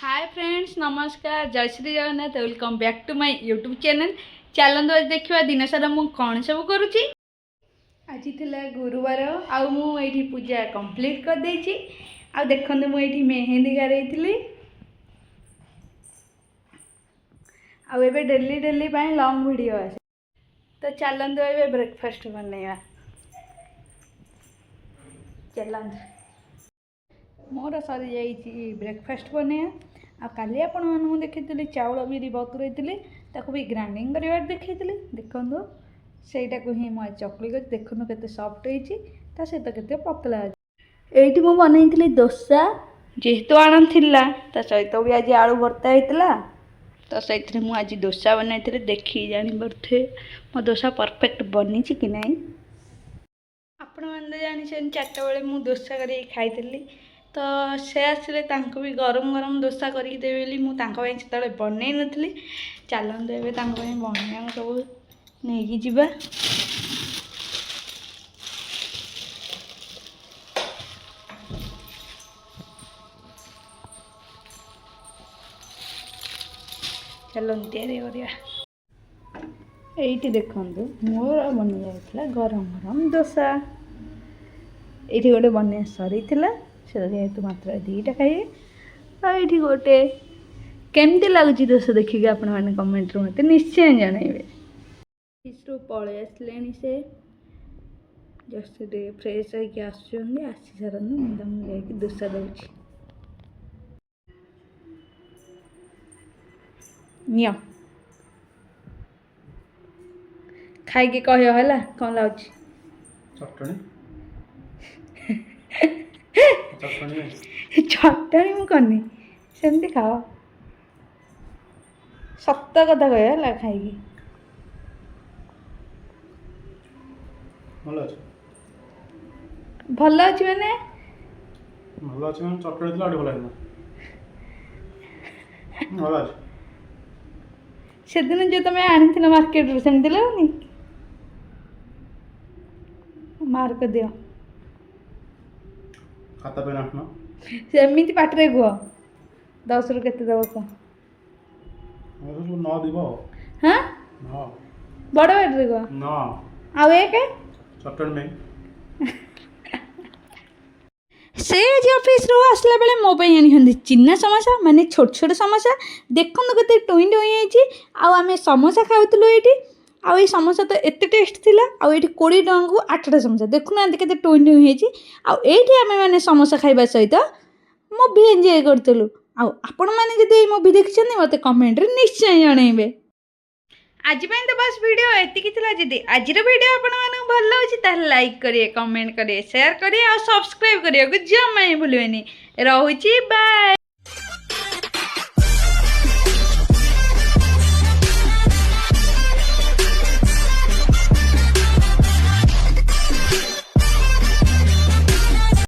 हाय friends नमस्कार जय Shri Jagannath welcome back to my YouTube channel. चलते आज देखा दिन सारा मु कौन सब करुँची। आज थी गुरुवार आठी पूजा कंप्लीट कर देछि। आ देखते मुझे मेहंदी गारई आबे डेली डेली लॉन्ग वीडियो आसे तो चलते ए ब्रेकफास्ट बनैया। चलते मोर सरी जाइए ब्रेकफास्ट बनैया। आ काली आपण मानू देखी चाउल बिरी बतुरई भी ग्राइंडिंग कर देखी देखु सहीटा को ही मुझे चकली कर देखु के सफ्ट होता सहित के पतला ये मुझे बनई दोसा जेहेतु आना ता सहित भी आज आलू भर्ता होता तो से मुझे आज दोसा बनई देखी जानी पारे मो दोसा परफेक्ट बनी कि नहीं। आपण मैंने जानी 4टा बेले मुझे दोसा कर खाई तो से आसिले भी गरम गरम दोसा करके देवे मुझे बनई नी। चलते ए बनया सब नहीं जावा। चलते ये देखु मोर बनी जाता गरम गरम दोसा ये गोटे बन सरी जेहेतु मात्र 2टा खाइए ये गोटे केमती लगुच दोसा देखिए आपण मैंने कमेंट मत निश्चय जनइबे। ऑफिस पलि आसले से जस्ट फ्रेश होगी आसी सारन मुझे जाकि दोसा दूसरी नियो खाई कह है कौन लगुच चटनी मुझे सेमती खाओ सत कथा कह खाई भल अच्छे मैंने से दिन जो तुम आनी मार्केट सेमती लगुनि मार्क दियो सेमती पाटे कह 10 रू के दब कह हाँ बड़ पाटे कह से आज ऑफिस रू आसला बेले मो आनी चिन्ना समोसा माने छोट छोट समोसा देखु के टुई टुई आम समोसा खाऊलु ये आ समोसा तो एत टेस्ट थिला आ 20 टंका को 8टा समोसा देखुना के टुई टुई आम मैंने समोसा खाइबा सहित मुवी एंजॉय करूँ। आपण मैंने जब मुवी देखी मत कमेंट रे निश्चय जनइबे। आज तो बस वीडियो एतिकी थिला। जदि आज वीडियो आपको भल लगे लाइक करिए कमेंट करिए शेयर करिए और सब्सक्राइब करिए जमा भूलें। रहुची बाय।